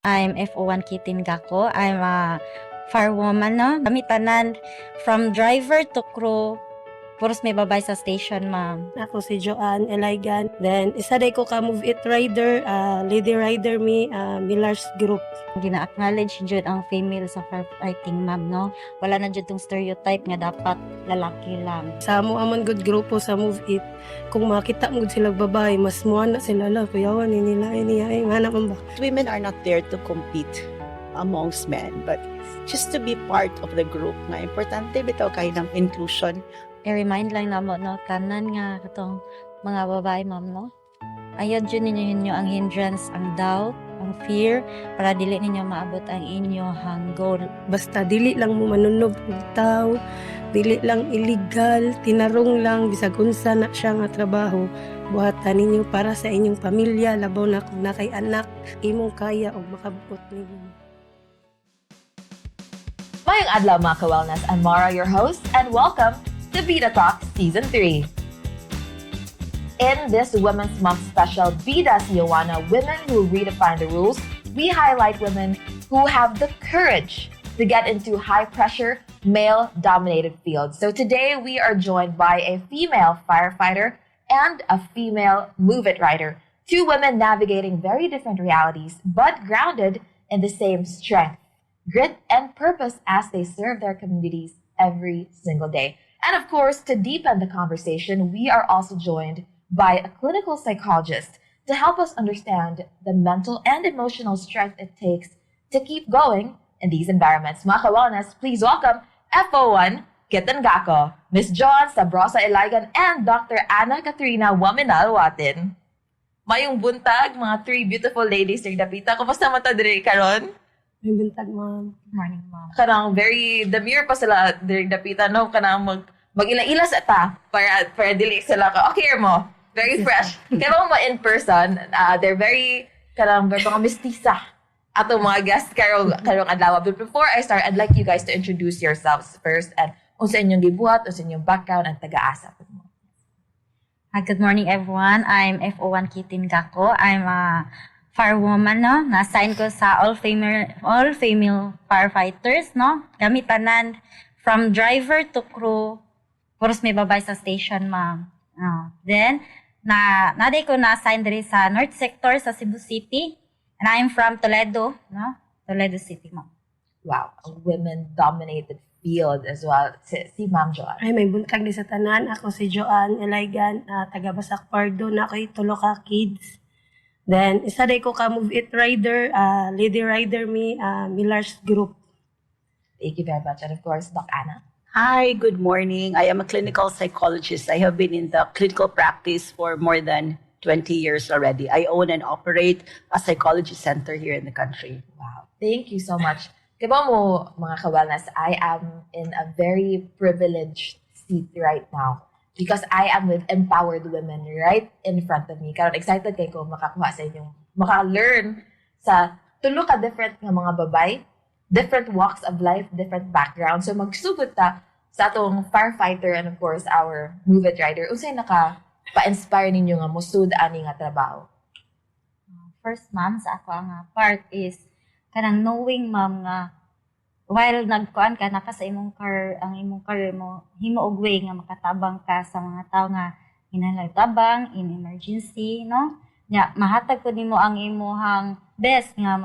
I'm FO1 Kitin Gako. I'm a firewoman, no? Kami tanan, from driver to crew, puros may babay sa station, ma'am. Ako si Joanne Eligan. Then, isa day ko ka Move It Rider, lady rider mi, Millar's Group. Gina-acknowledge jud ang female sa firefighting, ma'am, no? Wala na jud tong stereotype nga dapat lalaki lang. Sa amo amon good grupo sa Move It, kung makita mo gud silang babae, mas muana sila la, kuyawan ni nila, ay hanap man ba? Women are not there to compete amongst men, but just to be part of the group nga. Importante bitaw kayo ng inclusion. I-remind lang namo, no? Tanan nga katong mga babae, ma'am, no? Ayod jud ninyo ang hindrance, ang doubt, ang fear, para dili ninyo maabot ang inyohang goal. Basta dili lang mo manunog og tao, dili lang illegal, tinarong lang bisag unsa na siya nga trabaho. Buhatan ninyo para sa inyong pamilya, labaw na kung nakay anak, imong kaya og makabuot ninyo. Mayong adlaw mga ka-wellness, I'm Mara, your host, and welcome to Bida Talk Season 3. In this Women's Month special, Bida Siyawana, Women Who Redefine the Rules, we highlight women who have the courage to get into high-pressure, male-dominated fields. So today, we are joined by a female firefighter and a female move-it rider. Two women navigating very different realities, but grounded in the same strength, grit, and purpose as they serve their communities every single day. And of course, to deepen the conversation, we are also joined by a clinical psychologist to help us understand the mental and emotional strength it takes to keep going in these environments. Mga ka-wellness, please welcome FO1 Kitin Gako, Ms. John Sabrosa Eligan, and Dr. Ana Katrina Waminal Watin. Mayong buntag, mga three beautiful ladies ng dapita. Kumusta man ta diri karon? May bintag, ma'am. Morning, ma'am. Kanang very demure pa sila diri dapita, no? Kanang mag-ila-ila sa ta para dili sila ka okay mo, very fresh. Kaya mo in person, they're very kanang mga mestiza ato mga guests karong adlaw. But before I start, I'd like you guys to introduce yourselves first and unsa inyong gibuhat, unsa inyong background and taga-asa mo. Good morning, everyone. I'm FO1 Kitin Gako. I'm a firewoman, no? Na-assign ko sa all-female firefighters, no? Kami tanan, from driver to crew, puros may babay sa station, ma'am. Then, naday ko na-assign diri sa North Sector sa Cebu City. And I'm from Toledo, no? Toledo City, ma'am. Wow, a women-dominated field as well. Si Ma'am Joanne. Ay, may buntag di sa tanan. Ako si Joanne Eligan, taga Basak Pardo, na ako'y tulo ka kids. Then, isa day ko ka Move It Rider, lady rider mi, Millar's Group. Thank you very much. And of course, Doc Ana. Hi, good morning. I am a clinical psychologist. I have been in the clinical practice for more than 20 years already. I own and operate a psychology center here in the country. Wow. Thank you so much. Kaya mo, mga ka-wellness, I am in a very privileged seat right now because I am with empowered women right in front of me. Karon excited kayo ko makakuha sa inyong, maka-learn sa tulo ka different nga mga babay, different walks of life, different backgrounds. So magsugod ta sa atong firefighter and of course our move-it rider. Unsay naka-pa-inspire ninyo nga musud ani nga trabaho? First, ma'am, sa ako ang part is kanang knowing, ma'am, nga while nagkuan ka naka sa imong career mo himo og way nga makatabang ka sa mga tao nga kinahanglan tabang in emergency, no? Nya mahatag ko nimo ang imuhang best nga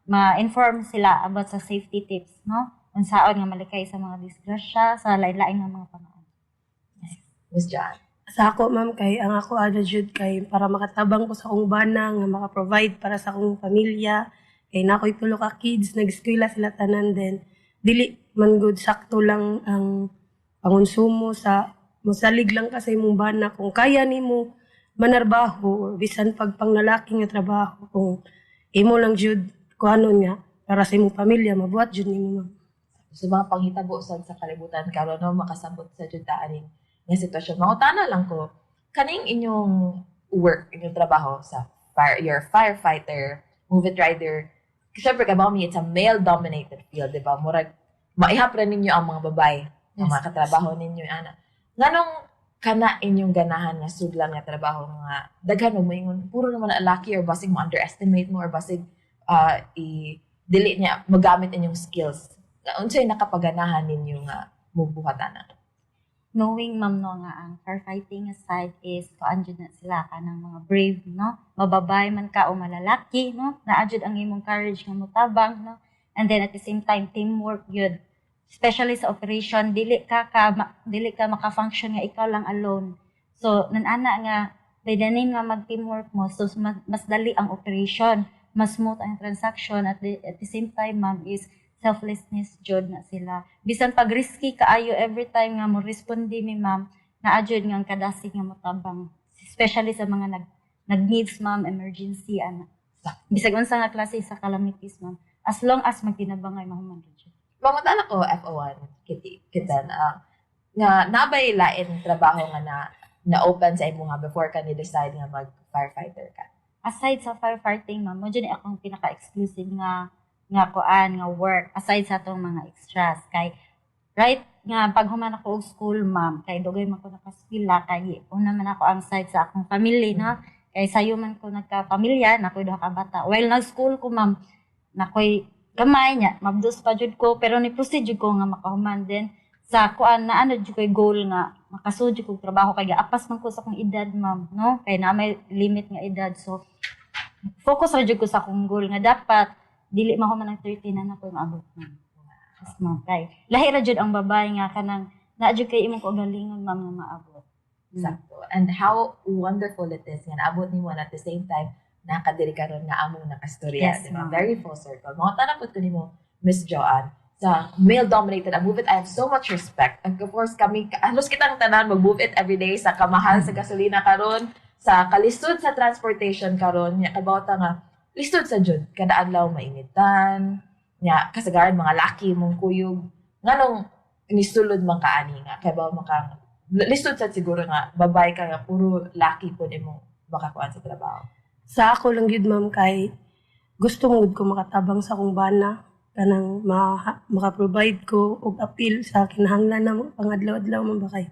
ma-inform sila about sa safety tips, no? Unsaon nga malikay sa mga disgrasya sa lain-lain nga mga panahon. Miss John. Sa ako, ma'am, kay ang ako ada jud kay para makatabang ko sa akong bana nga maka-provide para sa akong pamilya. Kay na ako'y tulo ka kids, nag-eskwela sila tanan din. Dili man good sakto lang ang pangonsumo sa mosalig lang ka sa imong bana kung kaya nimo manarbaho or bisan pag pangnalaki nga trabaho kung imo lang jud kuhanon nga para sa imong pamilya mabuhat jud nimo, ma'am. So mga panghitabo sa kalibutan karon no makasabot sa jud ta aning nga sitwasyon. Mangutana lang ko kaning inyong work, inyong trabaho sa your firefighter, move-it rider. Siyempre, kabami, it's a male-dominated field, di ba? Murag, maihapra ninyo ang mga babae, ang mga katrabaho ninyo, ana. Nganong kana inyong ganahan nga sudlan nga trabaho nga daghan mo ingon puro naman na laki or basig mo underestimate mo or basig dili niya magamit inyong skills. Unsay nakapaganahan ninyo nga mubuhatan na? Knowing ma'am no nga ang firefighting side is kaanjud na sila kanang mga brave no, mababay man ka o malalaki no, naadjud ang imong courage nga motabang no, and then at the same time teamwork yun, especially sa operation dili ka maka-function nga ikaw lang alone. So nanana nga by the name nga mag-teamwork mo, so mas dali ang operation, mas smooth ang transaction at the same time ma'am is selflessness jud na sila. Bisan pag risky kaayo every time nga mo respondi mi ma'am, naadjud nga ang kadasig nga motabang. Especially sa mga nag-needs ma'am, emergency ana. Bisag unsa nga klase sa calamities ma'am. As long as magtinabangay mahuman jud. Mamatan ako FO1 kita nga nabay lain trabaho nga na open sa imo nga before ka ni decide nga mag firefighter ka. Aside sa firefighting ma'am, mo jud akong pinaka-exclusive nga work aside sa atong mga extras kay right nga pag human ako og school ma'am kay dugay man ko nakaskila kay una man ako ang side sa akong family no, kay sayo man ko nagka-pamilya nakoy duha ka bata while nag-school ko ma'am nakoy gamay nya mabdos pa jud ko pero ni proceed jud ko nga makahuman din sa kuan na ano jud koy goal nga makasud jud ko trabaho kay apas man ko sa akong edad ma'am no, kay na may limit nga edad so focus ra jud ko sa akong goal nga dapat dili mahuman ng 30 na ko maabot ma'am. Yes, ma'am. Kay lahi ra jud ang babae nga kanang naadjud kay imong kaugalingon ma'am nga maabot. Exacto. And how wonderful it is nga naabot nimo and at the same time nakadiri karon nga among nakastorya, Yes, di ba? ma'am. Very full circle. Mga tanapod ko nimo Miss Joanne sa male-dominated ang Move It. I have so much respect. And of course, kami, halos kitang tanan mag-Move It every day sa kamahal sa gasolina karon, sa kalisod sa transportation karon, nya kabawta nga lisod sa jud kada adlaw mainitan nya kasagaran mga laki mong kuyog nganong nisulod man kaani nga kay ba maka lisod sa siguro nga babay ka nga puro laki pud imong makakuan sa trabaho. Sa ako lang yun ma'am kay gusto mo ko makatabang sa akong bana kanang maka-provide ko og appeal sa kinahanglan na pangadlaw-adlaw man ba kay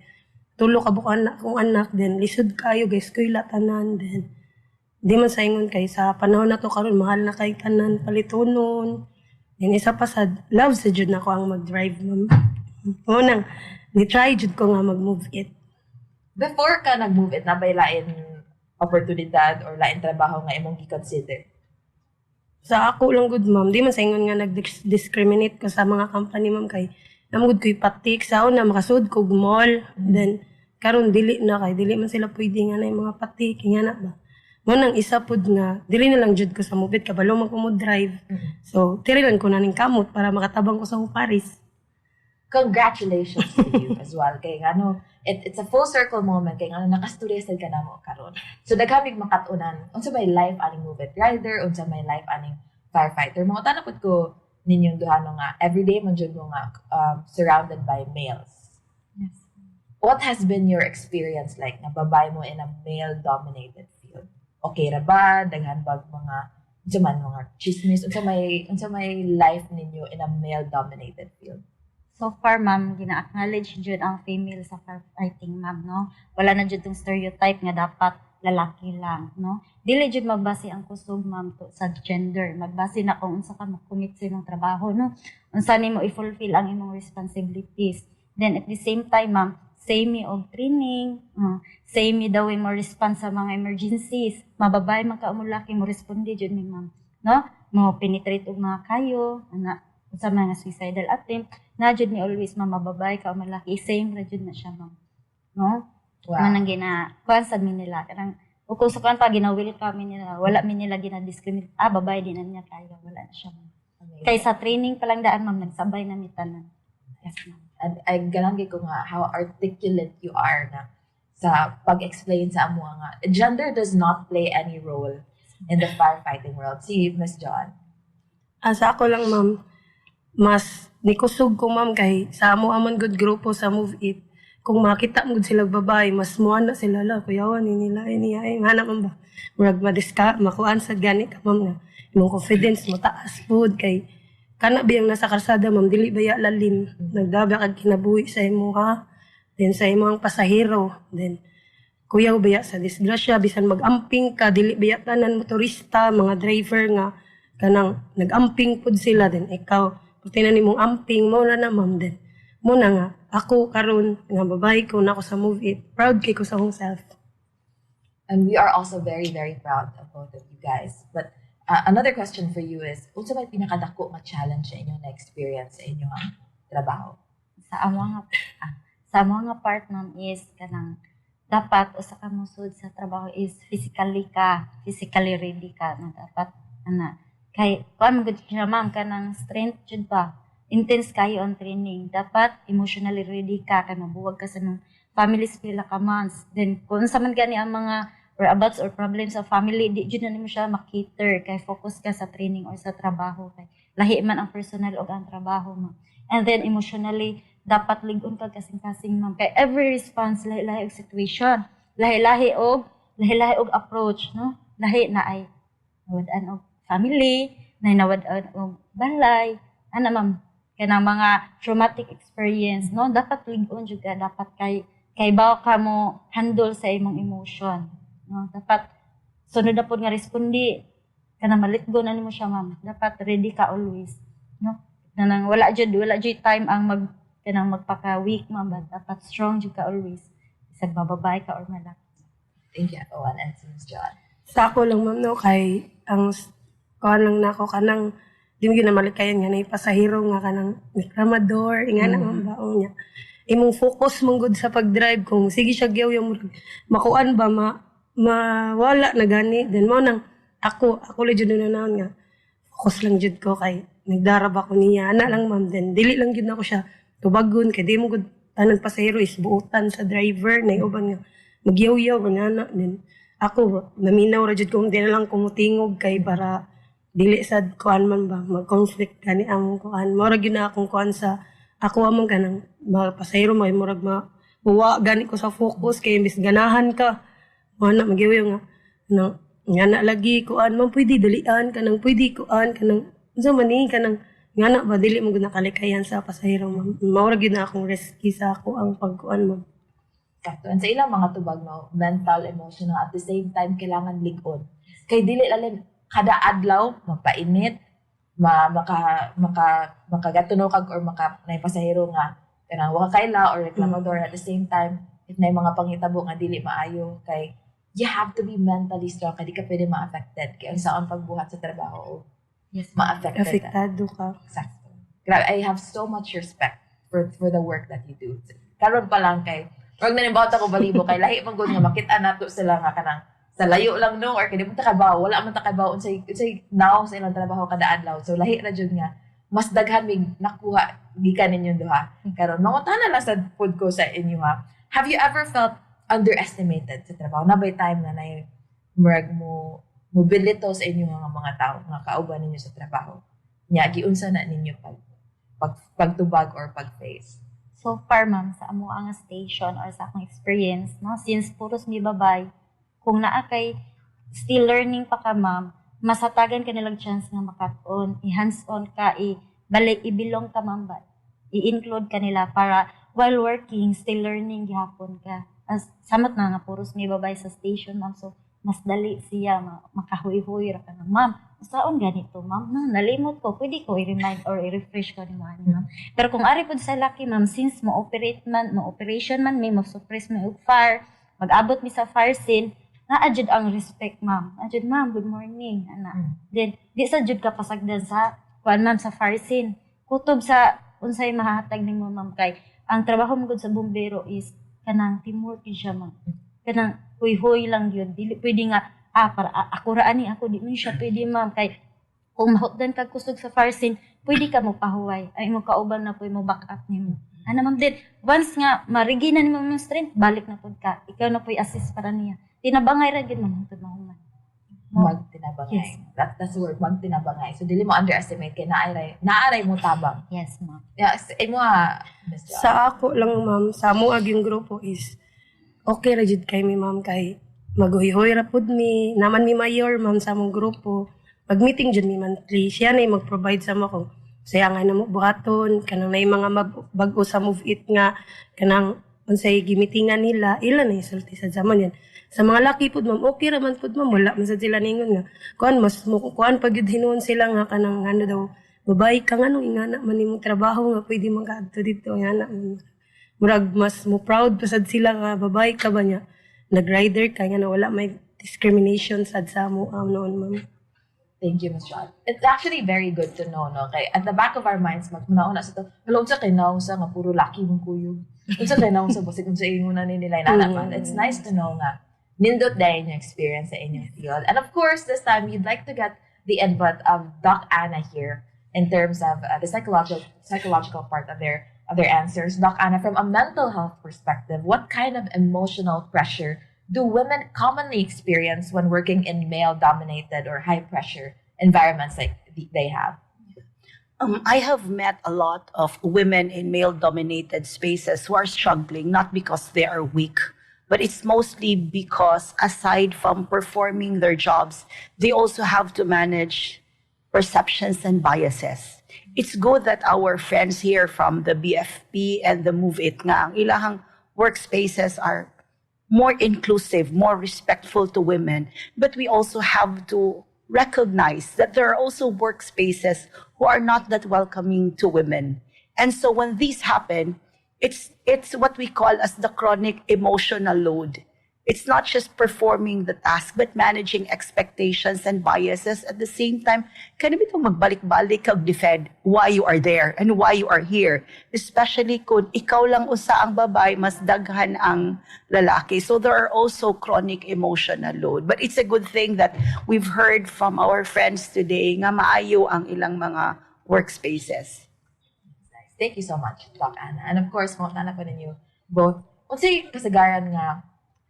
tulo ka bukan na akong anak then lisod kayo guys ko tanan then di man sa ingon kay sa panahon na to karon mahal na kay tanan palitonon then isa pa sa love sa jud na ko ang mag-drive ma'am unang ni-try jud ko nga mag-move it. Before ka nag-Move It nabay lain oportunidad or lain trabaho nga imong gi-consider? Sa ako lang good ma'am, di man sa ingon nga nag-discriminate ko sa mga company ma'am kay namugod ko ipatik sa una makasud ko mall then karon dili na kay dili man sila pwede nga na yung mga patik nga na ba. Mo nang isa pud nga dili na lang jud ko sa Move It kabalo man ko mo drive. So tiri lang ko na ning kamot para makatabang ko sa Paris. Congratulations to you as well kay ngano it's a full circle moment kay ngano nakastorya sad ka namo karon. So daghan mig makatunan unsa may life aning Move It rider, unsa may life aning firefighter. Mga tanapod ko ninyong duha no nga everyday man jud mo nga surrounded by males. Yes. What has been your experience like na babay mo in a male-dominated field? Okay ra ba? Daghan bag mga unsa man mga chismis unsa may life ninyo in a male-dominated field? So far ma'am gina-acknowledge jud ang female sa firefighting ma'am no. Wala na jud tong stereotype nga dapat lalaki lang no. Dili jud magbase ang kusog ma'am to sa gender. Magbase na kung unsa ka mag-commit sa imong trabaho no. Unsa nimo i-fulfill ang imong responsibilities. Then at the same time ma'am say me og training, say me daw mo response sa mga emergencies. Mababay man ka mo laki mo responde jud ni ma'am no. Mo penetrate og mga kayo ana sa mga suicidal attempt na jud ni always mababay ka o malaki same ra jud na siya ma'am no. Wow. Manang kuan sad mi nila kanang kung sa kuan pa ginawil kami nila wala mi nila gina-discriminate babae din na niya kaya wala na siya ma'am. Kay sa training pa lang daan ma'am nagsabay na mi tanan. Yes ma'am. And ay ganang ko nga how articulate you are na sa pag-explain sa amo nga gender does not play any role in the firefighting world. Si Miss John. Sa ako lang ma'am mas nikusog ko ma'am kay sa amo amon good grupo sa Move It kung makita mo sila babae mas muana sila la kuyawan ni nila ini ay hanap man ba murag makuan sa gani ka ma'am nga imong confidence mo taas pud kay kana biyang nasa kalsada ma'am dili baya lalim nagdaba kag kinabuhi sa imo ha then sa imong pasahero then kuyaw baya sa disgrasya bisan mag-amping ka dili baya tanan motorista mga driver nga kanang nagamping pud sila din ikaw puti na nimong amping mo na ma'am din mo na nga ako karon nga babae ko na ako sa Move It proud kay ko sa akong self. And we are also very, very proud of both of you guys. But another question for you is, unsa may pinakadako nga challenge sa inyong na-experience sa inyong trabaho? Sa amo nga part ma'am is kanang dapat usa ka musud sa trabaho is physically ready ka na dapat kay kuan mo gud siya ma'am kanang strength jud pa intense kayo ang training dapat emotionally ready ka kay mabuwag ka sa mga family sa pila ka months then kung sa man gani ang mga whereabouts or problems sa family di jud na nimo siya makiter kay focus ka sa training or sa trabaho kay lahi man ang personal o ang trabaho mo and then emotionally dapat ligon ka kasing-kasing ma'am kay every response lahi-lahi og situation lahi-lahi og approach no lahi na ay nawad-an og family nawad-an og balay ana ma'am kanang mga traumatic experience no dapat ligon jud ka dapat kay bawo ka mo handle sa imong emotion no dapat sunod na pud nga respondi kanang malitgo na nimo siya ma'am dapat ready ka always no kanang wala jud time ang kanang magpaka-weak ma'am but dapat strong jud ka always isag bababay ka or malaki. Thank you, Owen and Ms. John. Sa ako lang ma'am no kay ang kuan lang nako kanang di mo gyud na malikayan nga nay pasahero nga kanang reklamador ingana ang baong niya imong focus mong good sa pag-drive kung sige siya gyaw yung makuan ba mawala na gani then mo nang ako lang jud na naon nga focus lang jud ko kay nagdarab ako niya ana lang ma'am then dili lang jud nako siya tubagon kay di mo gud tanan pasahero is buutan sa driver na uban nga magyaw-yaw ganana then ako naminaw ra jud kung di na lang kumutingog kay para dili sad kuan man ba mag-conflict kani ang kuan mura gyud na akong kuan sa ako among kanang mga pasahero may murag mawa gani ko sa focus kay imbis ganahan ka mana magyaw nga nga na lagi kuan man pwede dalian kanang pwede kuan kanang unsa man ni kanang nga na ba dili mo gud nakalikayan sa pasahero mura gyud na akong risky sa ako ang pagkuan mo. Sakto. And sa ilang mga tubag, no, mental, emotional, at the same time, kailangan ligon. Kay dili lalim, kada adlaw, mapainit, makagatuno kag or naipasahero nga, kanang wakaila or reklamador at the same time, if na mga panghitabo nga dili maayo, kay you have to be mentally strong, kay di ka pwede ma-affected. Kaya ang saan pagbuhat sa trabaho, Yes, ma-affected. Apektado ka. Exactly. Grabe, I have so much respect for the work that you do. Karon pa lang kay, wag na nimbaut ako balibo kay lahi man gud nga makita nato sila nga kanang sa layo lang no or kay di mo takabaw, wala man takabaw unsay now sa ilang trabaho kada adlaw. So lahi ra jud nga mas daghan mig nakuha gikan ninyong duha. Karon mangutana lang sa pod ko sa inyo ha. Have you ever felt underestimated sa trabaho? Nabay time na nay murag mo mobilito sa inyo nga mga tao nga kauban ninyo sa trabaho. Nya giunsa na ninyo pagtubag or pag-face? So far, ma'am, sa amo ang station or sa akong experience, no, since puros mi babay, kung naa kay still learning pa ka, ma'am, masatagan ka nilang chance nga makat-on, i-hands-on ka, ibilong ka, ma'am, ba? I-include ka nila para while working, still learning, gihapon ka. As samot na nga, puros mi babay sa station, ma'am, so mas dali siya, makahuy-huy ra ka na, ma'am, saon ganito, ma'am, no, nalimot ko, pwede ko i-remind or i-refresh ko ni ma'am. Pero kung ari pod sa laki, ma'am, since mo-operation man, may mo-suppress mo og fire, mag-abot mi sa fire scene, na-adjud ang respect, ma'am. Adjud, ma'am, good morning, ana. Then, di sa adjud ka pasagdan sa, kuan ma'am, sa fire scene. Kutob sa, unsay mahatag ni mo, ma'am, kay, ang trabaho mo gud sa bumbero is, kanang teamwork yun siya, ma'am. Kanang, huy-huy lang yun. Dili, pwede nga, para ako raani ako, di mo siya pwede, ma'am. Kay, kung mahutdan ka kusog sa fire scene, pwede ka mo pahuway. Ay, mo kauban na po mo back up ni mo. Ano, ma'am, din, once nga, marigi na ni mo yung strength, balik na po ka. Ikaw na po assist para niya. Tinabangay ra gid, ma'am, hutod mahuman. Magtinabangay. Yes. That's the word, magtinabangay. So, dili mo underestimate kay naaray mo tabang. Yes, ma'am. Yeah, imo Ms. John. Sa ako lang ma'am, sa mo yung grupo is okay ra jud kay mi ma'am kay maghuhoy ra pud mi naman mi mayor ma'am sa among grupo. Mag-meeting jud mi monthly. Siya na mag-provide sa mo kung saya nga namo buhaton kanang nay mga bag-o sa Move It nga kanang unsay gimitingan nila ila na isulti sa zaman yan. sa mga laki pud ma'am okay ra man pud ma'am, wala man sad sila ningon nga kuan mas mo kuan pag yun hinuon sila nga kanang ano daw babae ka nga nung ingana man imong trabaho nga pwede magkaadto dito ingana murag mas mo proud pa sad sila nga babae ka ba niya nag-rider ka nga na wala may discrimination sad sa mo noon ma'am. Thank you, Ms. John. It's actually very good to know, no? Kay at the back of our minds, magmuna-una sa to, hello, unsa kay nausa nga puro laki mong kuyog. Unsa kay nausa basig unsa ingon na nila inana. It's nice to know nga nindot dahil yung experience sa inyong field. And of course, this time, you'd like to get the input of Doc Anna here in terms of the psychological part of their answers. Doc Anna, from a mental health perspective, what kind of emotional pressure do women commonly experience when working in male-dominated or high-pressure environments like they have? I have met a lot of women in male-dominated spaces who are struggling, not because they are weak, but it's mostly because aside from performing their jobs, they also have to manage perceptions and biases. It's good that our friends here from the BFP and the Move It nga, ang ilahang workspaces are more inclusive, more respectful to women, but we also have to recognize that there are also workspaces who are not that welcoming to women. And so when these happen, it's what we call as the chronic emotional load. It's not just performing the task, but managing expectations and biases at the same time. Kaya itong magbalik-balik kag defend why you are there and why you are here. Especially kung ikaw lang usa ang babae, mas daghan ang lalaki. So there are also chronic emotional load. But it's a good thing that we've heard from our friends today nga maayo ang ilang mga workspaces. Nice. Thank you so much, Doc Anna. And of course, mga tanan pa ninyo both. Unsay kasagaran nga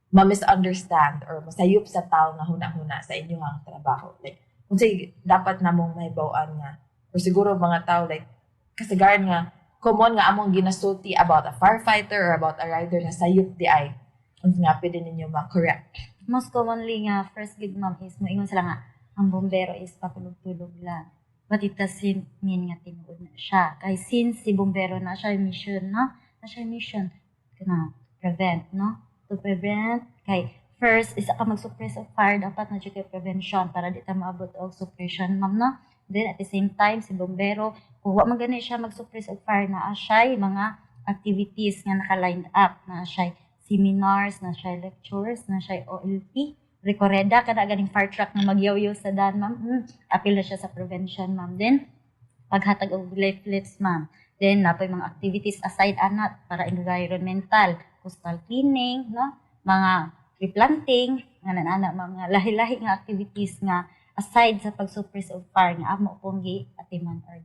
ma-misunderstand or masayop sa tao nga huna-huna sa inyong trabaho. Like, unsay dapat namong mahibaw-an nga or siguro mga tao like kasagaran nga common nga among ginasulti about a firefighter or about a rider na sayop di ay unsa nga pwede ninyo ma-correct. Most commonly nga, first gig ma'am is, moingon sila nga, ang bombero is patulog-tulog lang. But it doesn't mean nga tinuod na siya. Kay since si bombero na siya mission, no? Na siya mission, na prevent, no? To prevent, kay first, isa ka mag-suppress of fire, dapat na kay prevention para di ta maabot og suppression, ma'am, no? Then, at the same time, si bombero, kung wa man gani siya mag-suppress of fire, na siya mga activities nga naka-lined up, na siya seminars, na siya lectures, na siya OLP, rekoreda, kada ganing fire truck na magyaw-yaw sa daan, ma'am, apil na siya sa prevention, ma'am. Then, paghatag og leaflets, ma'am. Then, napoy mga activities aside anat para environmental, coastal cleaning, no? Mga tree planting, nga nanana, mga lahi-lahi nga activities nga aside sa pag-suppress of fire nga amo pong atiman or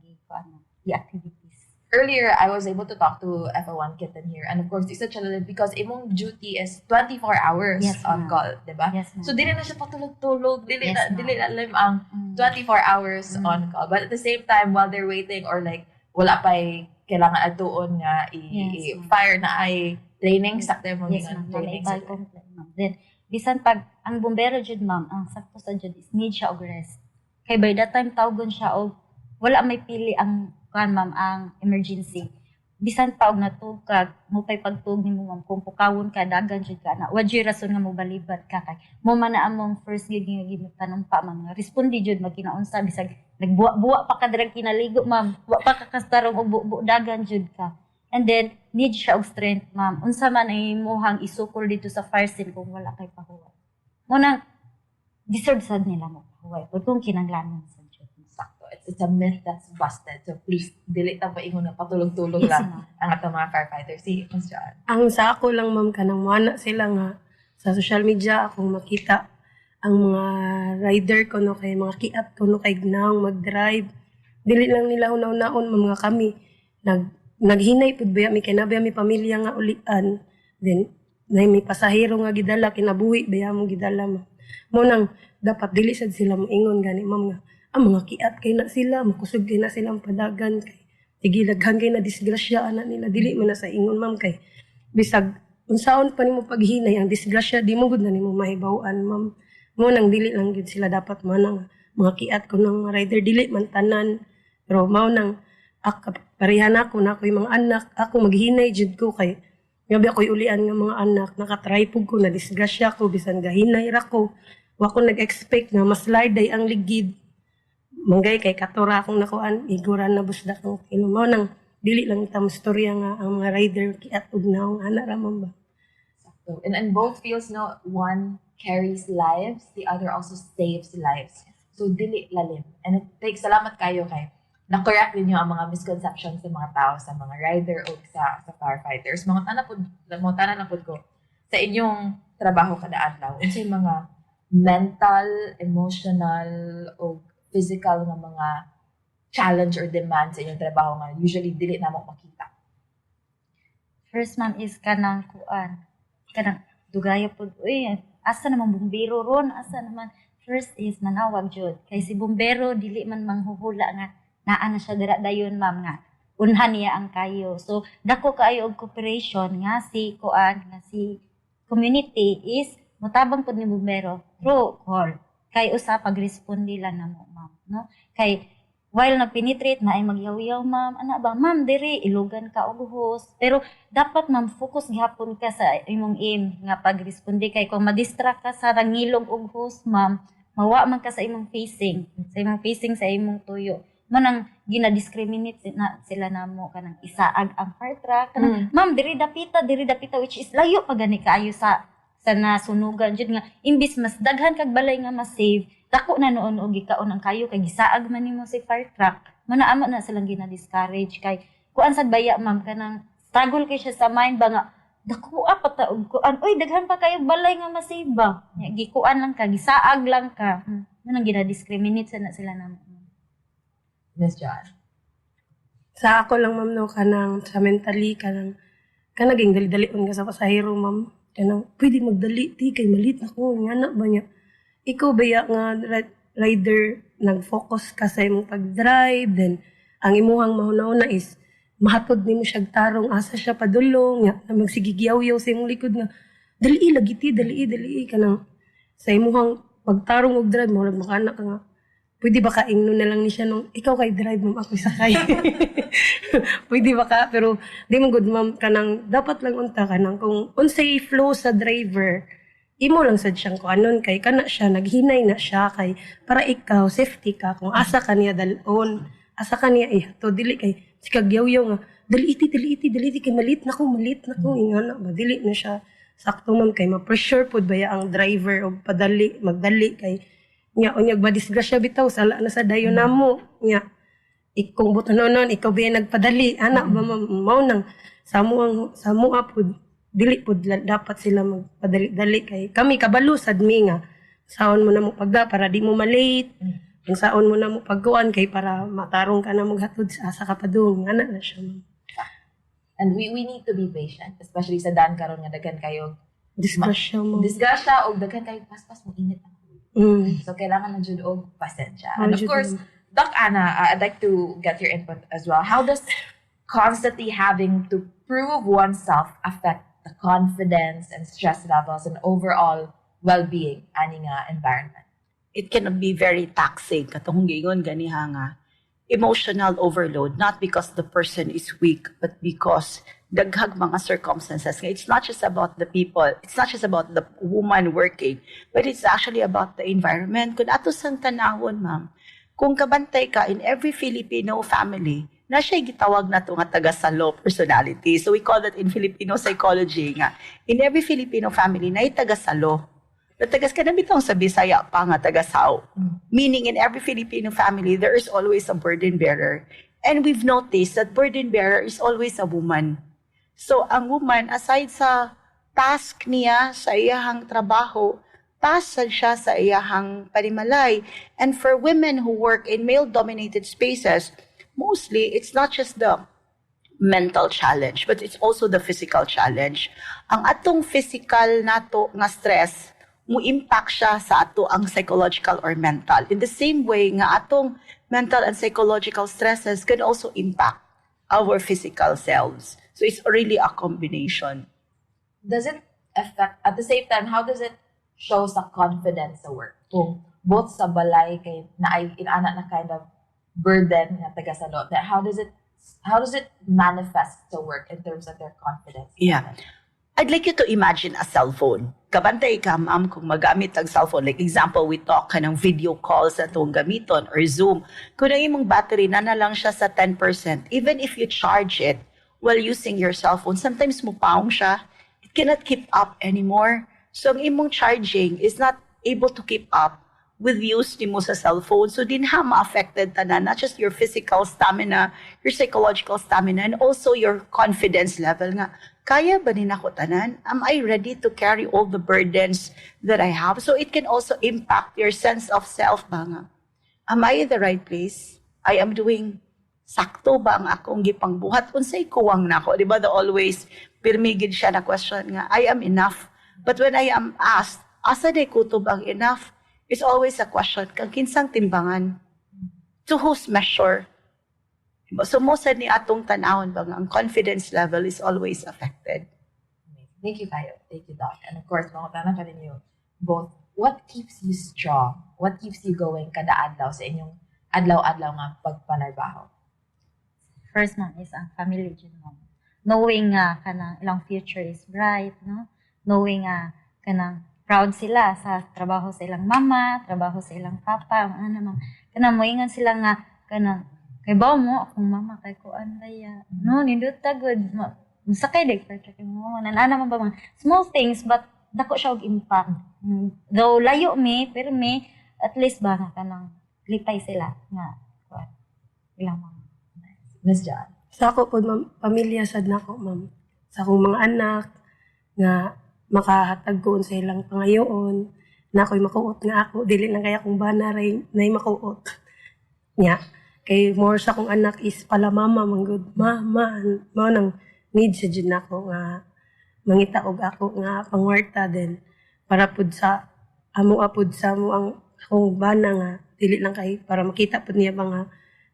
activities. Earlier, I was able to talk to FO1 Kitten here. And of course, isa siya because imong duty is 24 hours Yes, on ma'am. call, di ba? Yes, ma'am. So, dili na siya patulog-tulog. Dili Yes, na, ma'am. dili na alam ang 24 hours on call. But at the same time, while they're waiting or like, wala pa kailangan atuon nga Yes, ma'am. fire na ay training, sakto mo Yes, ma'am. training. Naibal complete, ma'am. Then, bisan pag ang bombero jud, ma'am, ang sakto sa jud is need siya og rest. Kay by that time tawgon siya og wala may pili ang ma'am, ang emergency. Bisan pa og natugkag, mo pay pagtug nimo, ma'am, kung pukawon ka dagan jud ka na. Wa jud rason nga mo balibat ka kay mo man na among first gig nga gitanumpa, ma'am. Nga respondi jud magkinaunsa bisag nagbuwa pa ka dirang kinaligo, ma'am. Wa pa ka kastarong og buo dagan jud ka. And then need siya og strength, ma'am. Unsa man ay imuhang isukol dito sa fire scene kung wala kay pahuway. Mo nang deserve sad nila mo pahuway kung kinanglanon sa jud. Sakto. It's a myth that's busted. So please, dili ta pa ingon na patulog-tulog Yes, lang ma'am. ang atong mga firefighters. Si Ms. John. Ang sa ako lang ma'am kanang mana sila nga sa social media akong makita ang mga rider ko no kay mga kiat ko no kay gnang mag-drive. Dili lang nila unaw-naon mga kami naghinay pud baya mi kay nabaya mi pamilya nga ulian. Then may pasahero nga gidala kinabuhi baya mo gidala mo nang dapat dili sad sila moingon gani ma'am nga ang mga kiat kay na sila makusog kay na silang padagan kay tigilaghan kay na disgrasya ana nila dili man na sa ingon ma'am kay bisag unsaon pa nimo paghinay ang disgrasya di mo gud na nimo mahibaw-an ma'am mo nang dili lang gid sila dapat manang mga kiat ko ng rider dili man tanan pero mao nang parehan ako na ako yung mga anak ako maghinay jud ko kay Yabi ako'y ulian nga mga anak, nakatry po ko, na-disgrasya ko, bisan gahinay ra ko. Wa ko nag-expect nga mas larday ang ligid. Manggay kay katura akong nakuan, iguran na busda kong kinumaw nang dili lang itang storya nga ang mga rider kiatog na akong anak ramang ba. So, in both fields, no, one carries lives, the other also saves lives. So, dili lalim. And it takes, salamat kayo kay na-correct ninyo ang mga misconceptions sa mga tao, sa mga rider o sa firefighters. Mga tanan na po ko sa inyong trabaho kada adlaw. Unsa yung mga mental, emotional, o physical nga mga challenge or demand sa inyong trabaho nga usually dili na mo makita. First, ma'am, is kanang dugayo po, uy, asa naman bumbero ron, asa naman. First is manawag jud. Kay si bumbero, dili man manghuhula nga, naa na siya dira dayon, ma'am, nga. Unhan niya ang kayo. So, dako kayo og cooperation nga si community is mutabang pud ni bumbero through call. Kay usa pag-respondi lang namo, ma'am, no? Kay while nagpenetrate na ay magyaw-yaw, ma'am, ana ba, ma'am, diri ilugan ka og hose. Pero dapat, ma'am, focus gihapon ka sa imong aim nga pag-respondi. Kay kung ma-distract ka sa rangilog og hose, ma'am, mawa man ka sa imong facing, sa imong tuyo. Manang gina-discriminate na sila namo kanang isaag ang fire truck. Kanang, ma'am, diri dapita, which is layo pa gani kaayo sa nasunugan jud nga imbis mas daghan kag balay nga ma-save, dako na noon og gikaon ang kayo kay gisaag man nimo si fire truck. Manaamo na silang gina-discourage kay kuan sad baya, ma'am, kanang struggle kay siya sa mind ba nga dako pa ta og kuan, oy daghan pa kayo balay nga ma-save ba. Gikuan lang ka, gisaag lang ka. Manang gina-discriminate na sila namo. Miss John. Sa ako lang, ma'am, no, kanang sa mentally, kanang kanaging dali-dalion ka sa pasahero, ma'am. Kanang pwede magdali, ti, kay malit na ko, nga na ba niya. Ikaw ba nga rider, nag-focus ka sa imong pag-drive, then ang imuhang mahunaw is mahatod ni mo siya tarong, asa siya padulong, nga, na magsigigyaw-yaw sa imong likod nga, dali, lagi ti, dali, kanang sa imuhang pagtarong og drive, mo makanak ka nga, pwede ba ka ingno na lang ni siya nung ikaw kay drive, ma'am, ako sakay. Pwede ba ka? Pero di mo good, ma'am, kanang dapat lang unta kanang kung unsay flow sa driver, imo lang sad siyang kuanon kay kana siya, naghinay na siya kay para ikaw safety ka kung asa ka niya dalon, asa ka niya to dili kay sikagyaw-yaw nga dali iti kay malit na ko ingana ba dili na siya sakto, ma'am, kay ma-pressure pud baya ang driver og magdali kay nya unyag ba disgrasya bitaw sala na sa dayon namo nya ikong buto nonon ikaw ba nagpadali ana ba mao nang samo pud dili pud dapat sila magpadali-dali kay kami kabalo sad mi nga saon mo na mo pagda para di mo malate ang saon mo na mo pagkuan kay para matarong ka na maghatod sa asa ka padung ana na siya, ma'am. And we need to be patient, especially sa daan karon nga daghan kayo Disgrasya, ma'am. disgrasya o daghan kayo paspas mo init ang so, kailangan na jud og pasensya. And of course, Doc Anna, I'd like to get your input as well. How does constantly having to prove oneself affect the confidence and stress levels and overall well-being ani nga environment? It can be very taxing. Katong gingon ganiha nga emotional overload, not because the person is weak, but because daghag mga circumstances. It's not just about the people, it's not just about the woman working, but it's actually about the environment. Kung ato sang tanawon, ma'am, kung kabantay ka in every Filipino family, na siya gitawag na ito nga taga-salo personality. So we call that in Filipino psychology nga, in every Filipino family na taga-salo. Tagas ka na bitong sa Bisaya pa nga taga-saw. Meaning in every Filipino family, there is always a burden bearer. And we've noticed that burden bearer is always a woman. So ang woman, aside sa task niya sa iyahang trabaho, task siya sa iyahang panimalay. And for women who work in male-dominated spaces, mostly it's not just the mental challenge, but it's also the physical challenge. Ang atong physical nato nga stress, mo impact siya sa ato ang psychological or mental. In the same way nga atong mental and psychological stresses can also impact our physical selves. So it's really a combination. Does it affect, at the same time, how does it show sa confidence sa work? Kung both sa balay kay na ay inana na kind of burden nga taga salo, how does it manifest sa work in terms of their confidence? Yeah. I'd like you to imagine a cell phone. Kabantay ka, ma'am, kung magamit ang cellphone. Like example, we talk ka ng video calls na itong gamiton or Zoom. Kung ang imong battery na lang siya sa 10%, even if you charge it while using your cell phone, sometimes mupaong siya. It cannot keep up anymore. So ang imong charging is not able to keep up with use ni mo sa cellphone. So din ha ma-affected tanan, not just your physical stamina, your psychological stamina, and also your confidence level nga. Kaya ba din ako tanan? Am I ready to carry all the burdens that I have? So it can also impact your sense of self ba nga. Am I in the right place? I am doing sakto ba ang akong gipangbuhat? Unsay kuwang nako? Di ba the always pirmigid siya na question nga, I am enough. But when I am asked, asa day kutob ang enough? It's always a question, kang kinsang timbangan? To whose measure? So most ni atong tanawon ba nga, ang confidence level is always affected. Thank you, Kayo. Thank you, Doc. And of course, mga tanong ka ninyo both, what keeps you strong? What keeps you going kada adlaw sa inyong adlaw-adlaw nga pagpanarbaho? First man is ang family dyan mo. Knowing nga kanang ilang future is bright, no? Knowing nga kanang proud sila sa trabaho sa ilang mama, trabaho sa ilang papa, ang ano naman. Kanang moingan sila nga kanang kay ba mo akong mama kay kuan daya. No, nindot ta good. Sakay dig for kay mo. Nanana man ba mga small things but dako siya og impact. Though layo me, pero me at least ba nga kanang lipay sila nga kuan. Ilang mama. Miss John. Sa ako po, ma'am, pamilya sad na ako, ma'am. Sa akong mga anak, nga makahatag ko sa ilang pangayoon, na ako'y makuot nga ako, dili lang kaya kung bana ray na'y makuot. Nya, kay more sa akong anak is pala mama, manggod, mama, nang need sa dyan ako nga, mangita og ako nga pangwarta din, para pud sa, apod sa mo ang akong bana nga, dili lang kay, para makita pud niya ba nga,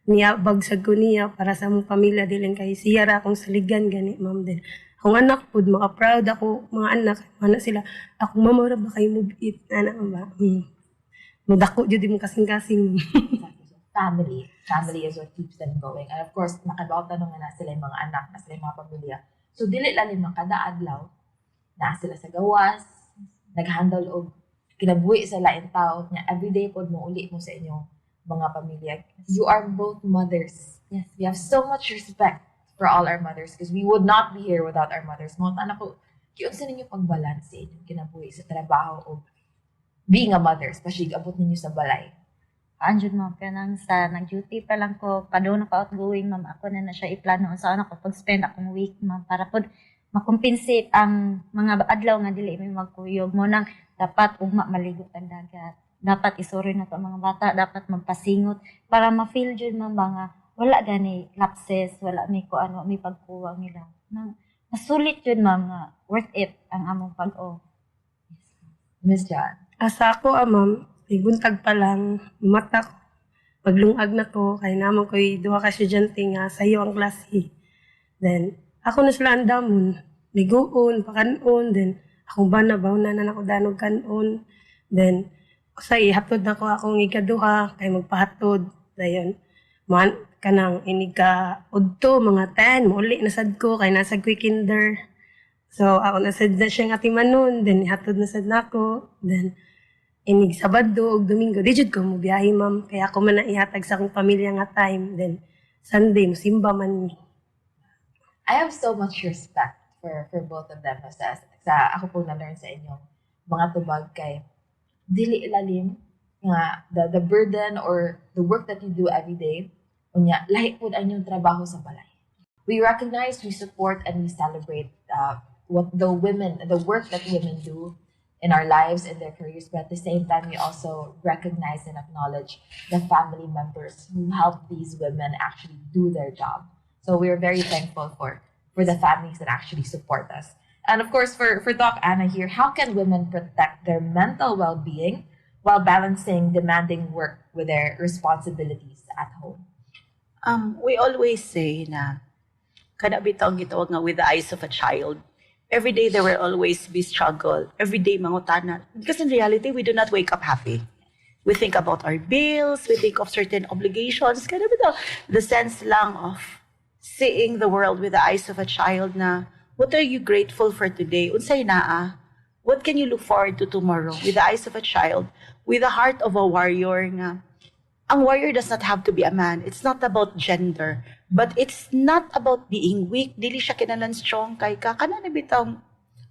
niya bagsag ko niya para sa mong pamilya dilin kay siya ra akong saligan gani ma'am din akong anak pud maka proud ako mga anak mana sila akong mama ra ba kay mo biit ana ba mudako jud mo kasing-kasing Family is what keeps them going. And of course, nakadawat tanong nga na sila yung mga anak, na sila yung mga pamilya. So, dili lang yung kada adlaw, na sila sa gawas, nag-handle og kinabuhi sa lain tao, na everyday pod mo uli mo sa inyong mga pamilya. You are both mothers. Yes. We have so much respect for all our mothers because we would not be here without our mothers. Mga anak ko, kiyong sa ninyo pag-balance sa inyong kinabuhi sa trabaho o being a mother, especially abot ninyo sa balay. Anjud mo kanang sa nag-duty pa lang ko padung ka outgoing ma'am ako na siya iplano sa ano ko pag-spend akong week ma'am para pod makompensate ang mga adlaw nga dili may magkuyog mo nang dapat ugma maligot ang dagat. Dapat isuri na to mga bata, dapat magpasingot para ma-feel jud man nga wala gani lapses, wala may kuan, may pagkuwang nila. Nang masulit jud ma'am nga worth it ang among pag-o. Miss John. asa ako ma'am buntag pa lang mata ko paglungag na ko kay naman ko'y duha ka estudyante nga sayo ang klase then ako na sila andamon liguon pakanon then akong bana bawna na ako danog kanon then say hatod na ko akong ikaduha kay magpahatod dayon man kanang iniga udto mga 10 muli na sad ko kay nasa kinder so ako nasad na siya nga timanon then hatod na sad nako then inig Sabado ug Domingo di jud ko mo biyahe ma'am kaya ako man na ihatag sa akong pamilya nga time then Sunday musimba man mi. I have so much respect for both of them. Sa ako po na-learn sa inyo, mga tubag kay dili ilalim nga the burden or the work that you do every day, unya lahi po ang inyong trabaho sa balay. We recognize, we support, and we celebrate what the work that women do in our lives and their careers, but at the same time, we also recognize and acknowledge the family members who help these women actually do their job. So we're very thankful for the families that actually support us. And of course, for Doc Anna here, how can women protect their mental well-being while balancing demanding work with their responsibilities at home? We always say na kada bitaw gitawag nga with the eyes of a child. Every day there will always be struggle. Every day mangutana. Because in reality, we do not wake up happy. We think about our bills. We think of certain obligations. Kada bitaw the sense lang of seeing the world with the eyes of a child na What are you grateful for today? Unsay naa? What can you look forward to tomorrow? With the eyes of a child, with the heart of a warrior nga. Ang warrior does not have to be a man. It's not about gender. But it's not about being weak. Dili siya kinalan strong kay ka. Kana na bitang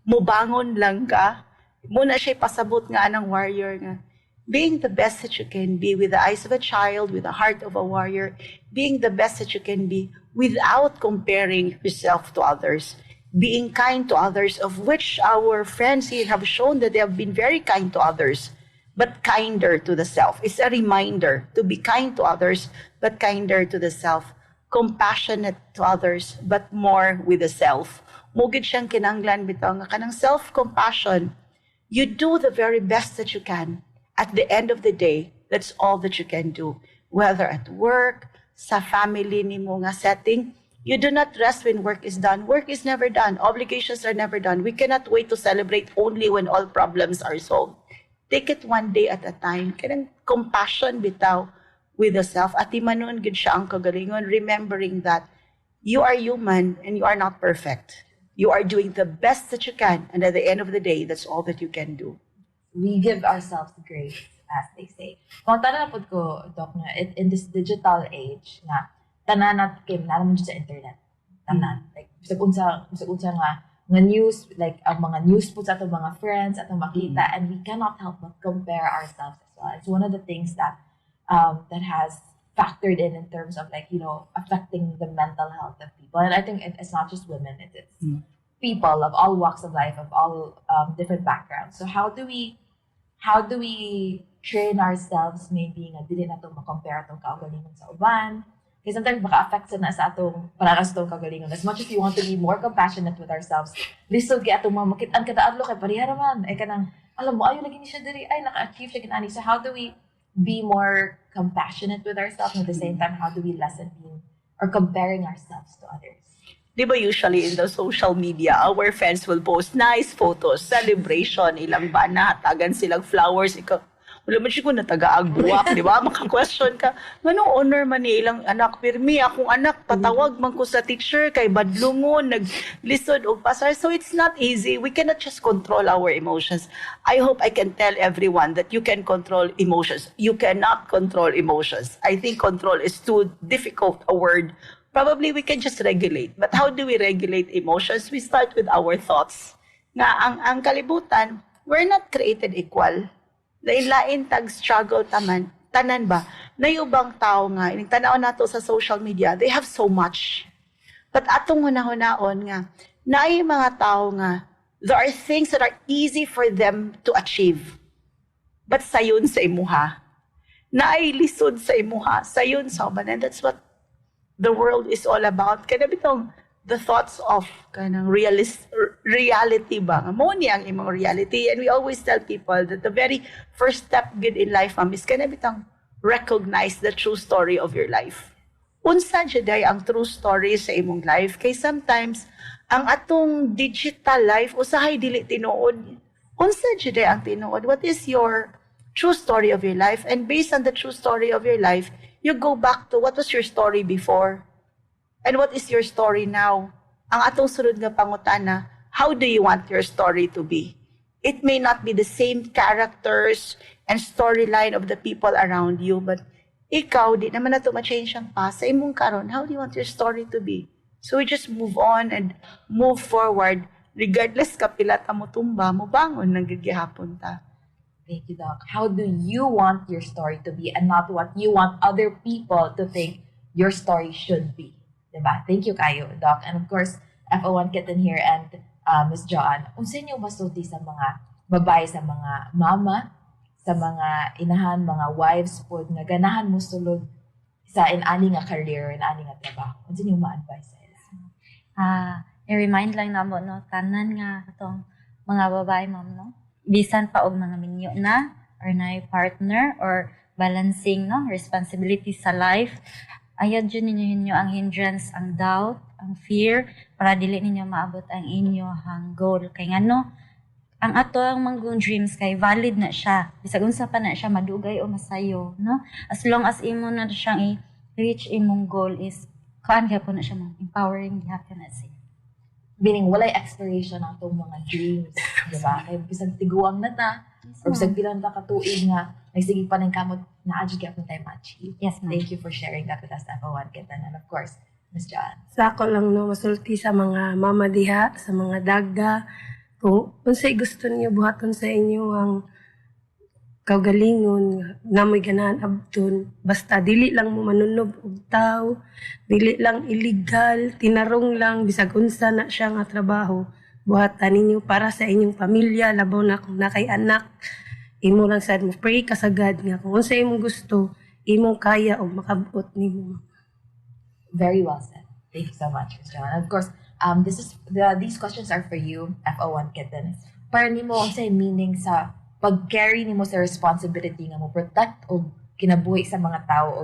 mubangon lang ka. Muna siya pasabot nga ng warrior nga. Being the best that you can be with the eyes of a child, with the heart of a warrior. Being the best that you can be without comparing yourself to others. Being kind to others, of which our friends here have shown that they have been very kind to others, but kinder to the self. It's a reminder to be kind to others, but kinder to the self. Compassionate to others, but more with the self. Mugid siyang kinanglan bitaw nga kanang self-compassion. You do the very best that you can. At the end of the day, that's all that you can do. Whether at work, sa family nimo nga setting, you do not rest when work is done. Work is never done. Obligations are never done. We cannot wait to celebrate only when all problems are solved. Take it one day at a time. Kanang compassion bitaw with the self. At imanon gid siya ang kagalingon, remembering that you are human and you are not perfect. You are doing the best that you can, and at the end of the day, that's all that you can do. We give ourselves grace, as they say. Kung tanan na po ko, Doc, na in this digital age, na tanan na kim naman sa internet. Tanan. Like, bisag unsa nga news, like, ang mga news po sa atong mga friends, atong makita, and we cannot help but compare ourselves as well. It's one of the things that that has factored in terms of, like, you know, affecting the mental health of people. And I think it's not just women, it's people of all walks of life, of all different backgrounds. So how do we train ourselves maybe nga dili nato ma-compare atong kaugalingon sa uban? Kasi sometimes maka-affect na sa atong paranas atong kaugalingon. As much as we want to be more compassionate with ourselves, lisod kay atong mga makit-an kada adlaw kay pareha naman ay kanang alam mo ayo lagi ni siya diri ay naka-achieve siya kinani. So how do we be more compassionate with ourselves, and at the same time how do we lessen being or comparing ourselves to others? Di ba usually in the social media, our friends will post nice photos, celebration, ilang bana, tagan silang flowers, ikaw, wala man siya kung natagaag buwak, di ba? Maka-question ka, ngano honor man ni ilang anak, pirmi, akong anak, patawag man ko sa teacher, kay badlungon, naglisod o pasar. So it's not easy. We cannot just control our emotions. I hope I can tell everyone that you can control emotions. You cannot control emotions. I think control is too difficult a word. Probably we can just regulate. But how do we regulate emotions? We start with our thoughts. Nga ang kalibutan, we're not created equal. Lain-lain tag struggle tanan ba? Nayubang tao nga, ining tanaw nato sa social media, they have so much. But atong hunahon nga, naay mga tao nga, there are things that are easy for them to achieve. But sayon sa imuha. Naay lisod sa imuha, sayon sa uban. And that's what the world is all about. Kaya bitong the thoughts of kanang reality ba? Mo ni ang imong reality. And we always tell people that the very first step good in life, ma'am, is kana bitong recognize the true story of your life. Unsa jud ang true story sa imong life? Kay sometimes ang atong digital life usahay dili tinuod. Unsa jud ang tinuod? What is your true story of your life? And based on the true story of your life, you go back to what was your story before. And what is your story now? Ang atong sunod nga pangutana, how do you want your story to be? It may not be the same characters and storyline of the people around you, but ikaw, di naman na ito ma-change ang past. Sa imong karon, how do you want your story to be? So we just move on and move forward, regardless kapila ta mo tumba, mo bangon ng gigihapon ta. Thank you, Doc. How do you want your story to be and not what you want other people to think your story should be? Diba? Thank you kayo, Doc. And of course, FO1 Kitten here and Ms. Joanne, unsa niyo masulti sa mga babae, sa mga mama, sa mga inahan, mga wives po, nga ganahan mo sulod sa inani nga career, inani nga trabaho? Unsa niyo ma-advise sa ila? I-remind lang na mo, no, tanan nga itong mga babae, ma'am, no? Bisan pa og mga minyo na, or na partner, or balancing, no, responsibility sa life. Ayaw dyan ninyo ang hindrance, ang doubt, ang fear, para dili ninyo maabot ang inyohang goal. Kay nga, no, ang ato ang manggong dreams kay valid na siya. Bisag unsa pa na siya madugay o masayo, no? As long as imo na siyang i-reach imong goal is kuan gyapon na siya, empowering gyapon na siya. Meaning, walay expiration ang itong mga dreams. Diba? Kaya bisag tiguang na ta, or bisag bilang ta katuig nga, nagsige pa ng kamot na adjust kaya tayo ma-achieve. Yes, ma'am. Thank you for sharing that with us, F01 Kitan. And of course, Ms. John. Sa ako lang no, masulti sa mga mama diha, sa mga daga, kung unsay gusto niyo buhaton sa inyo ang kaugalingon, namoy ganahan abton, basta dili lang mo manunob og tao, dili lang illegal, tinarong lang, bisag unsa na siya nga trabaho, buhatan ninyo para sa inyong pamilya, labaw na kung nakay anak, imo lang sad mo, pray ka sagad nga, kung unsa imong gusto, imong kaya og makabot nimo. Very well said. Thank you so much, Ms. John. And of course, these questions are for you, F01 Kitten. Para nimo ang say meaning sa pag-carry nimo sa responsibility nga mo protect o kinabuhi sa mga tao o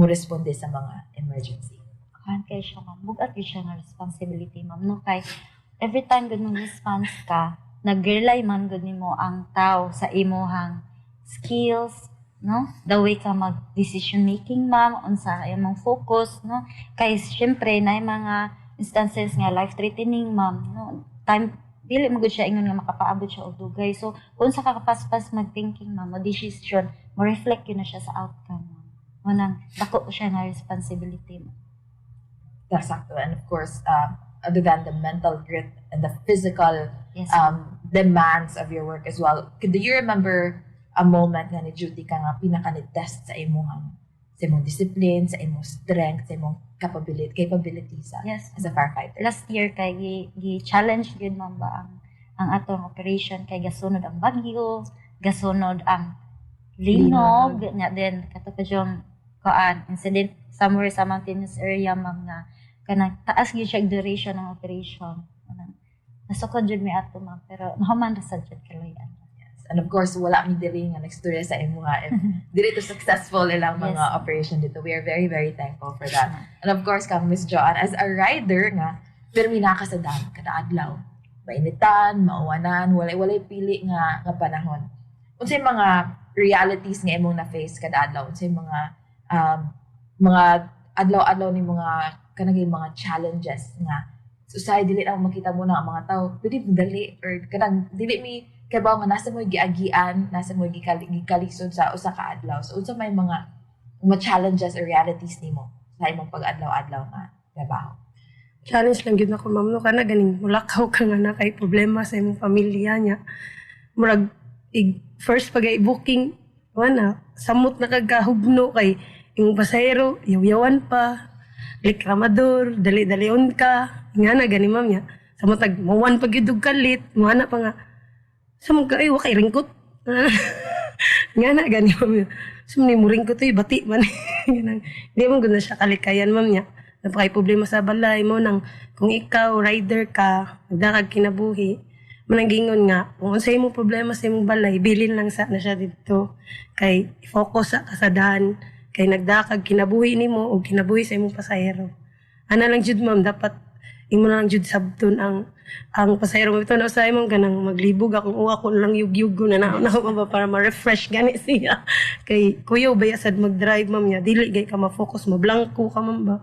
mo responde sa mga emergency. Kuhan kay siya, ma'am. Bugat yun siya nga responsibility, ma'am. No, kay every time good mong response ka, nag-rely man good nimo ang tao sa imuhang skills, no? The way ka mag-decision making, ma'am, unsa imong focus, no? Kay syempre na mga instances nga life-threatening, ma'am, no? Dili mo gud siya ingon nga makapaabot siya og dugay. So, kung sa kakapaspas mag-thinking, ma'am, o decision, mo reflect yun na siya sa outcome, ma'am. Manang, dako siya na responsibility, ma'am. That's sakto. And of course, other than the mental grit and the physical Yes, demands of your work as well, do you remember a moment nga ni duty ka nga pinaka-test sa imong discipline, sa imong strength, sa imong capability yes. as a firefighter? Last year, kay gi-challenge yun, ma'am, ba, ang atong operation, kay gasunod ang bagyo, gasunod ang linog, nga din, katapos yung incident somewhere sa mountainous area, ma'am, nga kanang taas gyud siya ang duration ng operation. Nasukod jud mi ato, ma'am, pero nahuman ra sad jud kalayan. And of course, wala mi dili nga nagstorya sa imo nga. Dili to successful ilang mga Yes. operation dito. We are very, very thankful for that. And of course, kang Miss Joan, as a rider nga, pirmi na ka sa dam, kada adlaw. Mainitan, mauwanan, walay pili nga panahon. Unsay mga realities nga imong na-face kada adlaw? Unsay mga adlaw-adlaw ni mga kanang mga challenges nga usay dili lang makita mo na ang mga tao pwede dali or kanang dili mi kay ba nga nasa mo giagian, nasa mo gikalisod sa usa ka adlaw. So unsa may mga challenges or realities nimo sa imong pag-adlaw-adlaw nga trabaho? Challenge lang gyud ako, ma'am, no, kana ganing mulakaw ka nga na kay problema sa imong pamilya niya. Murag first pag i-booking, wala, samot na kagahugno kay imong pasahero, yaw-yawan pa, likramador, dali-dalion ka, nga na gani, ma'am, niya. Samot mawan pag yudog kalit, nga pa nga, samot ka, ay, wakay ringkot. Nga na gani, ma'am, niya. Sumni mo ringkot, bati man. Hindi mo guna siya kalikayan, ma'am, niya. Napakay problema sa balay mo nang kung ikaw, rider ka, nagdakag kinabuhi, mananggingon nga, kung unsay mo problema sa imong balay, bilin lang sa na siya dito. Kay focus sa kasadahan, kay nagdakag kinabuhi nimo o kinabuhi sa imong pasahero. Ana lang jud, ma'am, dapat imo na lang jud sabton ang pasahero mo ito na usahay mo ganang maglibog akong uwa ko lang yugyug na ba para ma-refresh gani siya. Kay kuya baya sad mag-drive, ma'am, niya dili gay ka ma-focus, mablangko ka, ma'am, ba.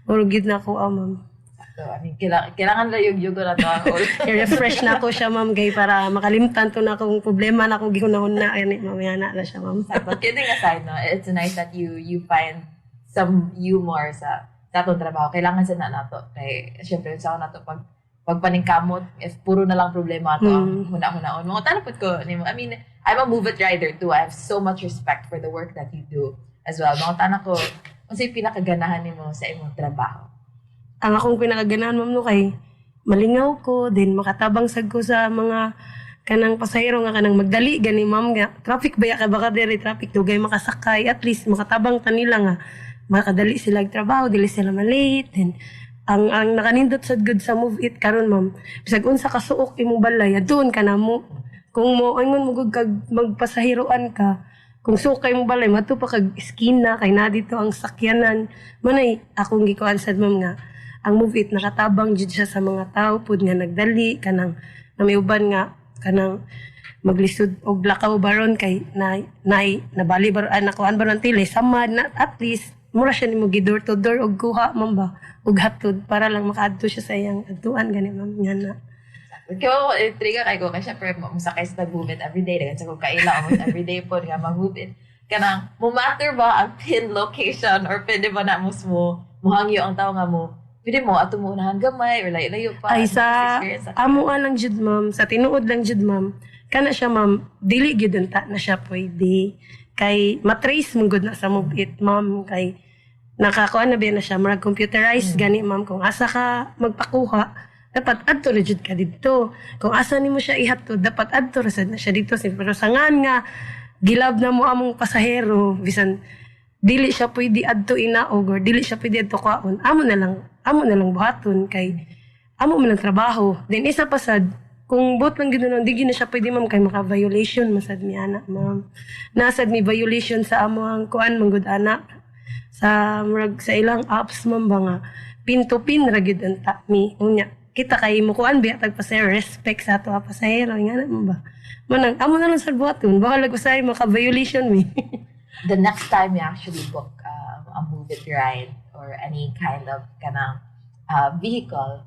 Or gid na ako, ma'am. So, I mean, kailangan lang yung yugo na to. I-refresh na ako siya, ma'am, gay para makalimtan to na akong problema na akong gihunahon na. Yan, mamaya na siya, ma'am. But kidding aside, no, it's nice that you find some humor sa atong trabaho. Kailangan sa na nato. Kay, syempre, sa ako nato, pagpaningkamot, if puro na lang problema to, ang huna-hunaon. Mga talapot ko, I mean, I'm a move-it rider too. I have so much respect for the work that you do as well. Mga tanak ko, unsay pinakaganahan nimo sa imong trabaho? Ang akong pinakaganahan, ma'am, no, kay malingaw ko, din makatabang sad ko sa mga kanang pasahero nga kanang magdali gani, ma'am, nga traffic baya ka baka diri traffic dugay makasakay, at least makatabang kanila nga makadali sila og trabaho, dili sila malate. Then ang nakanindot sad good sa move it karon, ma'am, bisag unsa ka suok imong balay adun ka namo. Kung mo ingon mo gud kag magpasahiroan ka, kung sukay mo balay mato pa kag iskina kay na dito ang sakyanan, manay akong gikuan sad, ma'am, nga ang move it nakatabang jud siya sa mga tao pud nga nagdali kanang namiuban nga kanang maglisod og lakaw baron kay nabali baron nakuan baron tili samad na, at least mura siya nimo gidor to door og kuha man ba og hatod para lang makaadto siya sa iyang adtuan gani ma'am nga na. Kaya intriga kay ko, kasi syempre, masakay sa nag-movement everyday. Dagan sa kung kaila, everyday po nga mag-movement. Kanang, mo matter ba ang pin location or pwede ba na mo muhangyo ang tao nga mo, pwede mo ato mo unahan gamay or layo pa. Ay sa experience amo lang jud ma'am, sa tinuod lang jud ma'am. Kana siya ma'am, dili gyud unta na siya pwede. Kay matrace mong good na sa move it ma'am, kay nakakuha na ba na siya, marag computerized gani ma'am, kung asa ka magpakuha, dapat adto ra jud ka dito. Kung asa nimo siya ihatod, dapat adto ra sad na siya dito. Pero sangan nga gilab na mo among pasahero, bisan dili siya pwede adto inaog or dili siya pwede adto kwaon. Amo na lang buhaton kay amo man ang trabaho. Then isa pa sad, kung bot lang ginoon, di na siya pwede ma'am kay maka-violation masad mi anak ma'am. Nasad mi violation sa amo ang kuan manggod anak. Sa murag sa ilang apps ma'am ba nga pin to pin ra gyud ang mi. Unya kita kay mo kuan biya tag pasahero respect sa ato pasahero nga na mo ba. Manang amo na lang sa buhaton, baka lag usay maka-violation mi. The next time you actually book a move it ride or any kind of kanang vehicle,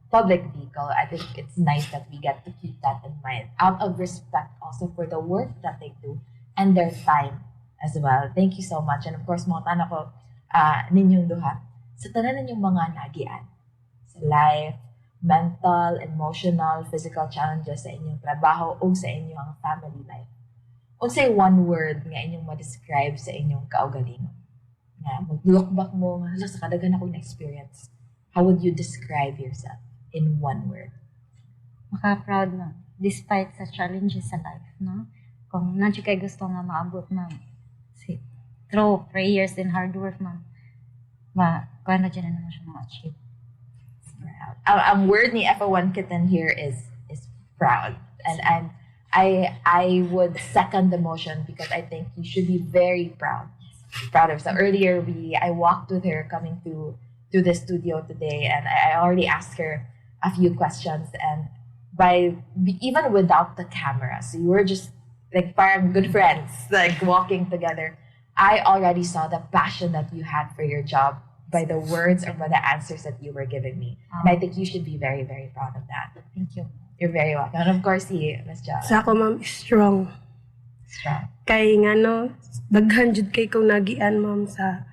public vehicle, I think it's nice that we get to keep that in mind out of respect also for the work that they do and their time as well. Thank you so much. And of course, mga tanong ko ninyong duha, sa tanan ninyong mga nagian sa life, mental, emotional, physical challenges sa inyong trabaho o sa inyong family life. Unsay one word nga inyong ma-describe sa inyong kaugalingon? Nga, mag-look back mo, nga, sa kadagan akong experience, how would you describe yourself in one word? Maka-proud na. Despite sa challenges sa life, no? Kung nandiyo kayo gusto nga maabot, ma'am, through prayers and hard work, ma'am, kaya na dyan na naman siya ma-achieve. Proud. Ang word ni FO1 Kitten here is proud. And I would second the motion because I think you should be very proud of. So earlier I walked with her coming to the studio today, and I already asked her a few questions, and even without the camera, so you were just like parang good friends, like walking together. I already saw the passion that you had for your job by the words or by the answers that you were giving me. And I think you should be very, very proud of that. Thank you. You're very welcome. And of course, Ms. Jala. Sa ako ma'am, strong. Strong. Kay nga no, daghan jud kay kong nagian ma'am sa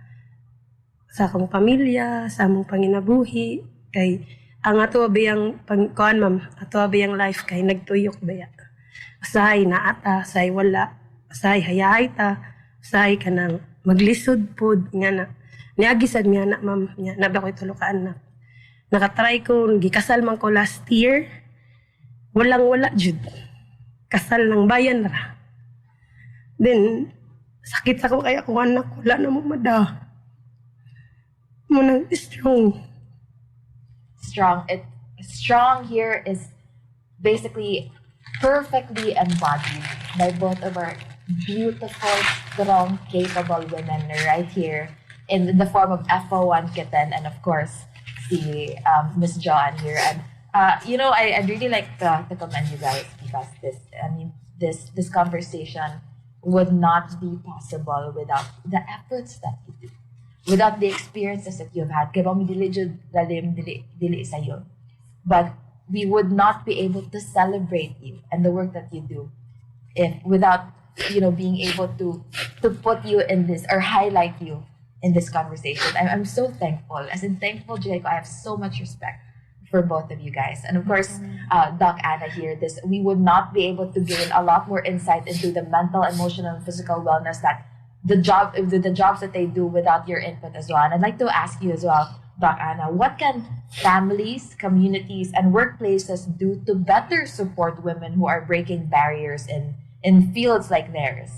akong pamilya, sa among panginabuhi, kay ang ato biyang pangkuan ma'am, ato biyang life kay nagtuyok baya. Usahay naata, usahay wala, usahay hayahay ta, usahay kanang maglisod pod nga na. Niagi sad mi anak ma'am, nya nabi ko tulo ka anak. Nakatry ko, gikasal man ko last year. Wala jud. Kasal ng bayan ra. Then sakit ako kaya kung anak wala na mo mada. Munang strong. Strong here is basically perfectly embodied by both of our beautiful, strong, capable women right here in the form of FO1 Kitten and of course si Miss John here. And I'd really like to commend you guys because this conversation would not be possible without the efforts that you do, without the experiences that you've had. Kaya bang dili sa'yo. But we would not be able to celebrate you and the work that you do without being able to put you in this or highlight you in this conversation. I'm so thankful. As in thankful, Jacob, I have so much respect for both of you guys. And of course, Doc Anna here, we would not be able to gain a lot more insight into the mental, emotional, and physical wellness that the jobs that they do without your input as well. And I'd like to ask you as well, Doc Anna, what can families, communities, and workplaces do to better support women who are breaking barriers in fields like theirs?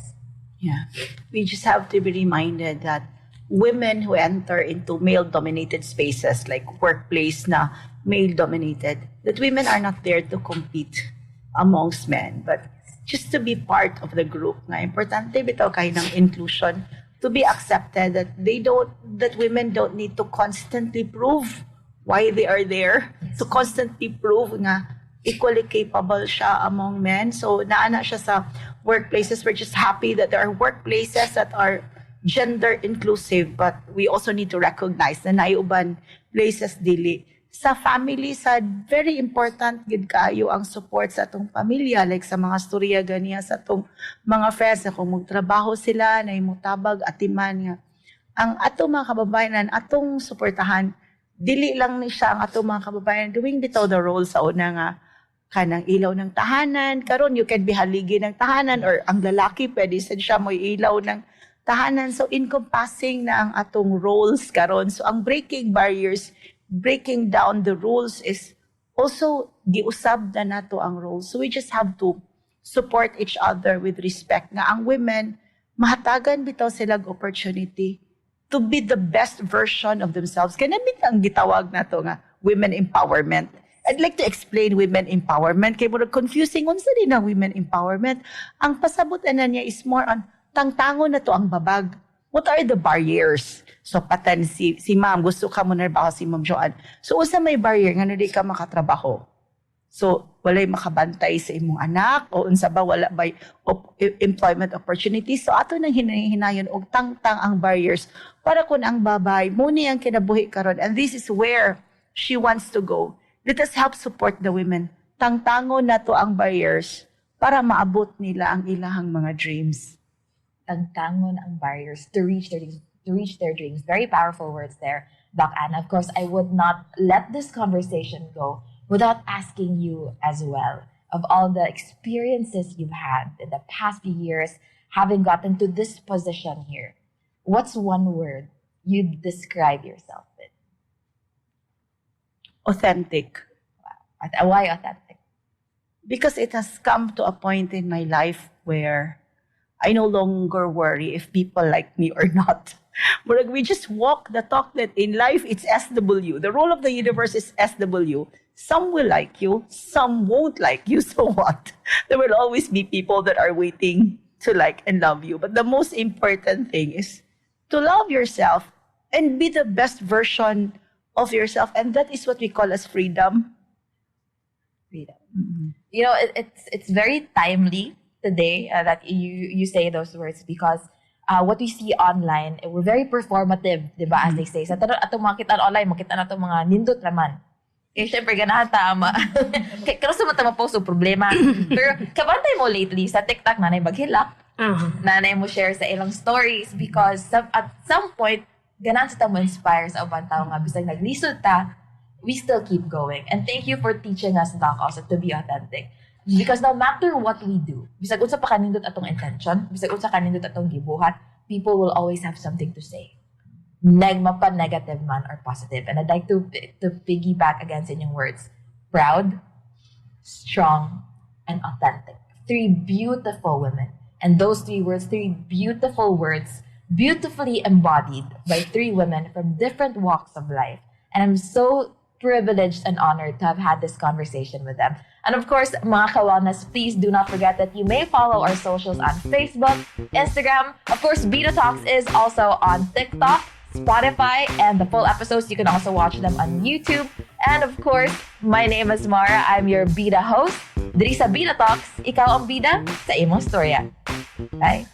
Yeah. We just have to be reminded that women who enter into male-dominated spaces like workplace na male-dominated, that women are not there to compete amongst men, but just to be part of the group. Nga importante bitaw kay ng inclusion, to be accepted that women don't need to constantly prove why they are there, to constantly prove nga equally capable siya among men. So naana siya sa workplaces. We're just happy that there are workplaces that are gender inclusive, but we also need to recognize na naiuban places dili sa family sad very important gid kaayo ang support sa atong pamilya, like sa mga storya ganiya sa atong mga friends na kung magtrabaho sila na imutabag atiman nga ang atong mga kababayan atong suportahan, dili lang ni siya ang atong mga kababayan doing bitaw the role sa una nga kanang ilaw ng tahanan. Karon you can be haligi ng tahanan, or ang lalaki pwede sad siya mo ilaw ng tahanan. So encompassing na ang atong roles karon. So ang breaking barriers, breaking down the rules is also giusab na nato ang roles. So we just have to support each other with respect nga ang women mahatagan bitaw silang opportunity to be the best version of themselves. Kaya namin ang gitawag nato nga women empowerment. I'd like to explain women empowerment. Kaya murag confusing unsa din ang women empowerment. Ang pasabutan na niya is more on tangtangon na to ang babag. What are the barriers? So patan si ma'am, gusto ka mo na ba si Ma'am Joanne? So usa may barrier nga di ka makatrabaho. So walay makabantay sa imong anak o unsa ba wala by employment opportunities. So ato nang hinahinayon og tangtang ang barriers para kun ang babay mo ni ang kinabuhi karon, and this is where she wants to go. Let us help support the women. Tangtangon na to ang barriers para maabot nila ang ilahang mga dreams. Tangtangon ang barriers to reach their dreams. Very powerful words there, Doc Anna. Of course, I would not let this conversation go without asking you as well of all the experiences you've had in the past few years, having gotten to this position here. What's one word you'd describe yourself with? Authentic. Why authentic? Because it has come to a point in my life where I no longer worry if people like me or not. But we just walk the talk that in life it's SW. The role of the universe is SW. Some will like you, some won't like you. So what? There will always be people that are waiting to like and love you. But the most important thing is to love yourself and be the best version of yourself. And that is what we call as freedom. Freedom. You know, it's very timely today that you say those words, because what we see online, we're very performative, di ba, as they say. Sa atong makita online, makita na itong mga nindot naman. Eh, syempre, ganahan tama. Kaya sa mata mapost o problema. Pero kabantay mo lately sa TikTok, nanay baghilak. Nanay mo share sa ilang stories, because at some point, ganahan sa tamo inspire sa ubang tao nga. Bisag naglisod ta, we still keep going. And thank you for teaching us, Doc, also to be authentic. Because no matter what we do, bisag unsa pa kanindot atong intention, bisag unsa kanindot atong gibuhat, people will always have something to say. Negative man or positive. And I'd like to piggyback again sa inyong words. Proud, strong, and authentic. 3 beautiful women. And those 3 words, 3 beautiful words, beautifully embodied by 3 women from different walks of life. And I'm so privileged and honored to have had this conversation with them. And of course, mga ka-wellness, please do not forget that you may follow our socials on Facebook, Instagram. Of course, Bida Talks is also on TikTok, Spotify, and the full episodes, you can also watch them on YouTube. And of course, my name is Mara. I'm your Bida host. Diri sa Bida Talks, ikaw ang bida sa imong storya. Bye!